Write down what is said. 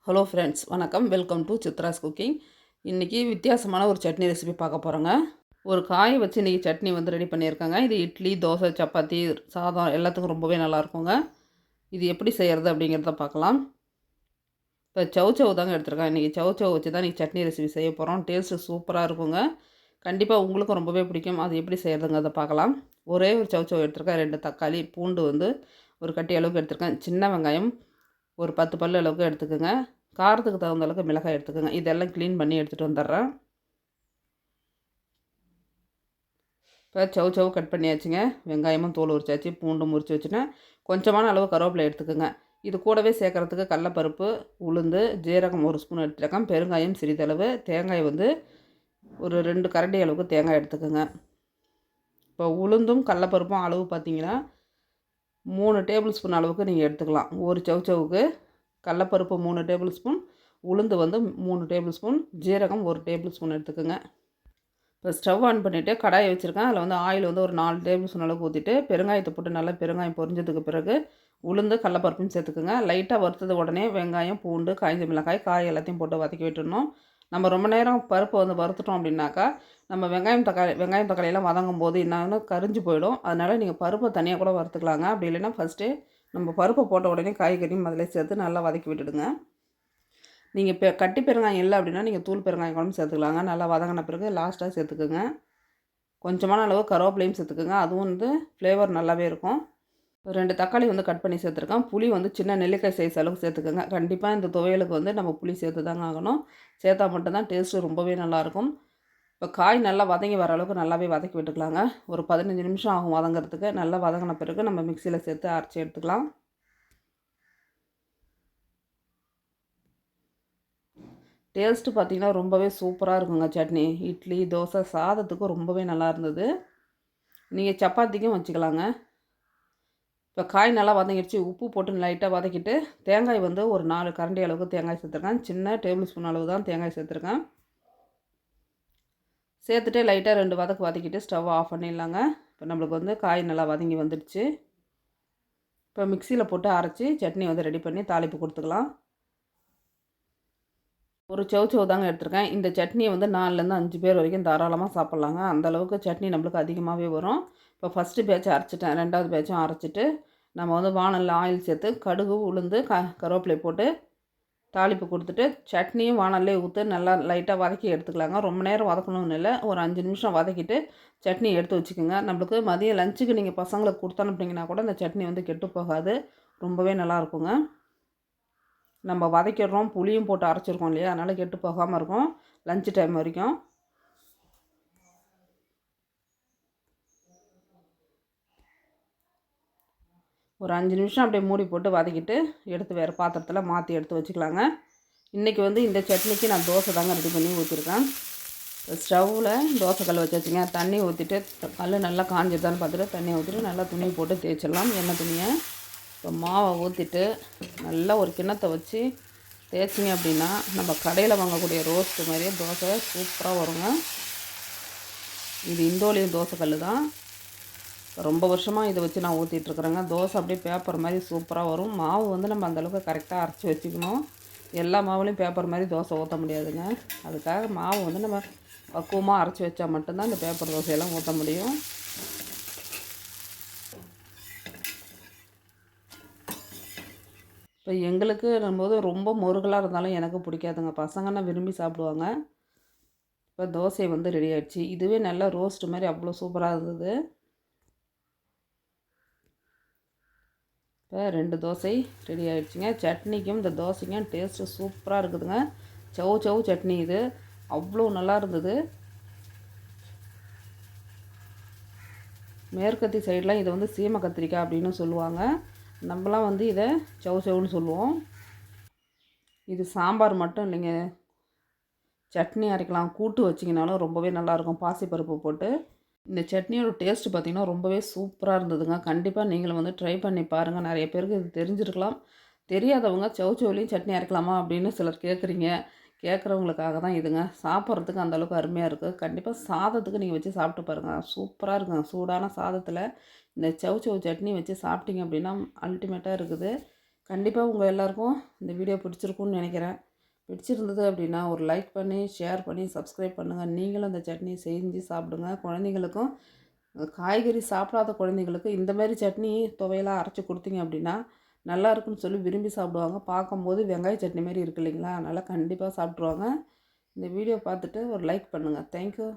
Hello friends, வணக்கம். Welcome to Chitra's cooking. இன்றைக்கி வித்தியாசமான ஒரு சட்னி ரெசிபி பார்க்க போகிறோங்க. ஒரு காயை வச்சு இன்றைக்கி சட்னி வந்து ரெடி பண்ணியிருக்காங்க. இது இட்லி, தோசை, சப்பாத்தி, சாதம் எல்லாத்துக்கும் ரொம்பவே நல்லாயிருக்குங்க. இது எப்படி செய்கிறது அப்படிங்கிறத பார்க்கலாம். இப்போ சௌச்சௌ தாங்க எடுத்துருக்கேன். இன்றைக்கி சௌச்சௌ வச்சு தான் இன்றைக்கி சட்னி ரெசிபி செய்ய போகிறோம். டேஸ்ட்டு சூப்பராக இருக்குங்க. கண்டிப்பாக உங்களுக்கும் ரொம்பவே பிடிக்கும். அது எப்படி செய்கிறதுங்கிறத பார்க்கலாம். ஒரே ஒரு சௌச்சௌ எடுத்துருக்கேன். 2 தக்காளி, பூண்டு வந்து ஒரு கட்டி அளவுக்கு எடுத்துருக்கேன். சின்ன வெங்காயம் ஒரு 10 பல் அளவுக்கு எடுத்துக்கோங்க. காரத்துக்கு தகுந்த அளவுக்கு மிளகாய் எடுத்துக்கோங்க. இதெல்லாம் க்ளீன் பண்ணி எடுத்துகிட்டு வந்துடுறேன். இப்போ சௌ கட் பண்ணியாச்சுங்க. வெங்காயமும் தோல் உரிச்சாச்சு, பூண்டும் உரிச்சு வச்சுட்டேன். கொஞ்சமான அளவு கருவேப்பிலை எடுத்துக்கோங்க. இது கூடவே சேர்க்குறதுக்கு கடலப்பருப்பு, உளுந்து, ஜீரகம் 1 ஸ்பூன் எடுத்துருக்கேன். பெருங்காயம் சிறிதளவு, தேங்காய் வந்து ஒரு 2 கரண்டி அளவுக்கு தேங்காய் எடுத்துக்கோங்க. இப்போ உளுந்தும் கடலப்பருப்பும் அளவு பார்த்தீங்கன்னா 3 டேபிள் ஸ்பூன் அளவுக்கு நீங்கள் எடுத்துக்கலாம். ஒரு சௌக்கு கடலப்பருப்பு 3 டேபிள் ஸ்பூன், உளுந்து வந்து 3 டேபிள் ஸ்பூன், ஜீரகம் 1 டேபிள் ஸ்பூன் எடுத்துக்கோங்க. இப்போ ஸ்டவ் ஆன் பண்ணிவிட்டு கடாயை வச்சுருக்கேன். அதில் வந்து ஆயில் வந்து ஒரு 4 டேபிள் ஸ்பூன் அளவுக்கு ஊற்றிட்டு பெருங்காயத்தை போட்டு நல்லா பெருங்காயம் பொரிஞ்சதுக்கு பிறகு உளுந்து கடலப்பருப்பும் சேர்த்துக்குங்க. லைட்டாக வறுத்தது உடனே வெங்காயம், பூண்டு, காய்ஞ்ச மிளகாய், காய் எல்லாத்தையும் போட்டு வதக்கி விட்டுடணும். நம்ம ரொம்ப நேரம் பருப்பை வந்து வறுத்துட்டோம் அப்படின்னாக்கா நம்ம வெங்காயம் தக்காளியெல்லாம் வதங்கும் போது என்னன்னு கரிஞ்சு போயிடும். அதனால் நீங்கள் பருப்பை தனியாக கூட வறுத்துக்கலாங்க. அப்படி இல்லைன்னா ஃபஸ்ட்டு நம்ம பருப்பை போட்ட உடனே காய்கறியும் அதில் சேர்த்து நல்லா வதக்கி விட்டுடுங்க. நீங்கள் இப்போ கட்டி பெருங்காயம் இல்லை அப்படின்னா நீங்கள் தூள் பெருங்காயம் குழம்பு சேர்த்துக்கலாங்க. நல்லா வதங்கின பிறகு லாஸ்ட்டாக சேர்த்துக்குங்க. கொஞ்சமான அளவு கருவேப்பிலையும் சேர்த்துக்குங்க. அதுவும் வந்து ஃப்ளேவர் நல்லாவே இருக்கும். 2 தக்காளி வந்து கட் பண்ணி சேர்த்துருக்கேன். புளி வந்து சின்ன நெல்லிக்காய் சைஸ் அளவுக்கு சேர்த்துக்குங்க. கண்டிப்பாக இந்த துவையலுக்கு வந்து நம்ம புளி சேர்த்து தாங்க ஆகணும். சேர்த்தா மட்டும்தான் டேஸ்ட்டு ரொம்பவே நல்லாயிருக்கும். இப்போ காய் நல்லா வதங்கி வர அளவுக்கு நல்லாவே வதக்கி விட்டுக்கலாங்க. ஒரு 15 நிமிஷம் ஆகும் வதங்கிறதுக்கு. நல்லா வதங்கின பிறகு நம்ம மிக்சியில் சேர்த்து அரைச்சி எடுத்துக்கலாம். டேஸ்ட்டு பார்த்திங்கன்னா ரொம்பவே சூப்பராக இருக்குங்க சட்னி. இட்லி, தோசை, சாதத்துக்கும் ரொம்பவே நல்லா இருந்தது. நீங்கள் சப்பாத்திக்கும் வச்சுக்கலாங்க. இப்போ காய் நல்லா வதங்கிடுச்சு. உப்பு போட்டு லைட்டாக வதக்கிட்டு தேங்காய் வந்து ஒரு 4 கரண்டி அளவுக்கு தேங்காய் சேர்த்துருக்கேன். சின்ன டேபிள் ஸ்பூன் அளவு தான் தேங்காய் சேர்த்துருக்கேன். சேர்த்துட்டு லைட்டாக 2 வதக்கிட்டு ஸ்டவ் ஆஃப் பண்ணிடலாங்க. இப்போ நம்மளுக்கு வந்து காய் நல்லா வதங்கி வந்துடுச்சு. இப்போ மிக்சியில் போட்டு அரைச்சி சட்னி வந்து ரெடி பண்ணி தாளிப்பு கொடுத்துக்கலாம். ஒரு சௌ தாங்க எடுத்துருக்கேன். இந்த சட்னியை வந்து 4லேருந்து 5 பேர் வரைக்கும் தாராளமாக சாப்பிட்லாங்க. அந்தளவுக்கு சட்னி நம்மளுக்கு அதிகமாகவே வரும். இப்போ ஃபஸ்ட்டு பேட்ச் அரைச்சிட்டேன். 2வது பேட்சும் அரைச்சிட்டு நம்ம வந்து வானலில் ஆயில் சேர்த்து கடுகு, உளுந்து, கருவேப்பிலை போட்டு தாளிப்பு கொடுத்துட்டு சட்னியும் வானல்லே ஊற்று நல்லா லைட்டாக வதக்கி எடுத்துக்கலாங்க. ரொம்ப நேரம் வதக்கணும்னு இல்லை, ஒரு 5 நிமிஷம் வதக்கிட்டு சட்னி எடுத்து வச்சுக்கோங்க. நம்மளுக்கு மதியம் லஞ்சுக்கு நீங்கள் பசங்களுக்கு கொடுத்து அனுப்புனீங்கன்னா கூட இந்த சட்னி வந்து கெட்டு போகாது. ரொம்பவே நல்லாயிருக்குங்க. நம்ம வதக்கிடுறோம், புளியும் போட்டு அரைச்சிருக்கோம் இல்லையா, அதனால் கெட்டு போகாமல் இருக்கும் லஞ்ச் டைம் வரைக்கும். ஒரு 5 நிமிஷம் அப்படியே மூடி போட்டு வதக்கிட்டு எடுத்து வேறு பாத்திரத்தில் மாற்றி எடுத்து வச்சுக்கலாங்க. இன்றைக்கி வந்து இந்த சட்னிக்கு நான் தோசை தாங்க ரெடி பண்ணி ஊற்றிருக்கேன். ஸ்டவ்வில் தோசை கல் வச்சாச்சுங்க. தண்ணி ஊற்றிட்டு கல் நல்லா காஞ்சிதான்னு பார்த்துட்டு தண்ணி ஊற்றிட்டு நல்லா துணி போட்டு தேய்ச்சிடலாம், எண்ணெய் துணியை. இப்போ மாவை ஊற்றிட்டு நல்லா ஒரு கிண்ணத்தை வச்சு தேய்ச்சிங்க அப்படின்னா நம்ம கடையில் வாங்கக்கூடிய ரோஸ்ட்டு மாதிரியே தோசை சூப்பராக வருங்க. இது இந்தோலியம் தோசை கல் தான். ரொம்ப வருஷமாக இதை வச்சு நான் ஊற்றிட்டுருக்குறேங்க. தோசை அப்படியே பேப்பர் மாதிரி சூப்பராக வரும். மாவு வந்து நம்ம அந்தளவுக்கு கரெக்டாக அரைச்சி வச்சுக்கணும். எல்லா மாவுலேயும் பேப்பர் மாதிரி தோசை ஊற்ற முடியாதுங்க. அதுக்காக மாவு வந்து நம்ம பக்குவமாக அரைச்சி வச்சா மட்டும்தான் இந்த பேப்பர் தோசையெல்லாம் ஊற்ற முடியும். இப்போ எங்களுக்கு போது ரொம்ப முருகலாக இருந்தாலும் எனக்கு பிடிக்காதுங்க. பசங்கன்னா விரும்பி சாப்பிடுவாங்க. இப்போ தோசை வந்து ரெடி ஆகிடுச்சு. இதுவே நல்லா ரோஸ்ட்டு மாதிரி அவ்வளோ சூப்பராக இருந்தது. இப்போ 2 தோசை ரெடி ஆகிடுச்சிங்க. சட்னிக்கும் இந்த தோசைக்கும் டேஸ்ட்டு சூப்பராக இருக்குதுங்க. சௌ சட்னி இது அவ்வளோ நல்லா இருந்தது. மேற்கத்தி சைடெலாம் இதை வந்து சீமை கத்திரிக்காய் அப்படின்னு சொல்லுவாங்க. நம்மளாம் வந்து இதை சௌன்னு சொல்லுவோம். இது சாம்பார் மட்டும் இல்லைங்க, சட்னி அரைக்கலாம், கூட்டு வச்சிங்கனாலும் ரொம்பவே நல்லாயிருக்கும் பாசிப்பருப்பு போட்டு. இந்த சட்னியோட டேஸ்ட்டு பார்த்திங்கன்னா ரொம்பவே சூப்பராக இருந்ததுங்க. கண்டிப்பாக நீங்களும் வந்து ட்ரை பண்ணி பாருங்கள். நிறைய பேருக்கு இது தெரிஞ்சிருக்கலாம். தெரியாதவங்க சௌலையும் சட்னி அரைக்கலாமா அப்படின்னு சிலர் கேட்குறீங்க. கேட்குறவங்களுக்காக தான் இதுங்க. சாப்பிட்றதுக்கு அந்தளவுக்கு அருமையாக இருக்குது. கண்டிப்பாக சாதத்துக்கு நீங்கள் வச்சு சாப்பிட்டு பாருங்கள், சூப்பராக இருக்குங்க. சூடான சாதத்தில் இந்த சௌ சட்னி வச்சு சாப்பிட்டீங்க அப்படின்னா அல்டிமேட்டாக இருக்குது. கண்டிப்பாக உங்கள் எல்லாருக்கும் இந்த வீடியோ பிடிச்சிருக்குன்னு நினைக்கிறேன். பிடிச்சிருந்தது அப்படின்னா ஒரு லைக் பண்ணி, ஷேர் பண்ணி, சப்ஸ்கிரைப் பண்ணுங்கள். நீங்களும் அந்த சட்னி செஞ்சு சாப்பிடுங்க. குழந்தைங்களுக்கும் காய்கறி சாப்பிடாத குழந்தைங்களுக்கு இந்த மாதிரி சட்னி துவையலாக அரைச்சி கொடுத்தீங்க அப்படின்னா நல்லா இருக்குன்னு சொல்லி விரும்பி சாப்பிடுவாங்க. பார்க்கும்போது வெங்காய சட்னி மாதிரி இருக்கு இல்லைங்களா? அதனால் கண்டிப்பாக சாப்பிட்ருவாங்க. இந்த வீடியோ பார்த்துட்டு ஒரு லைக் பண்ணுங்கள். தேங்க்யூ.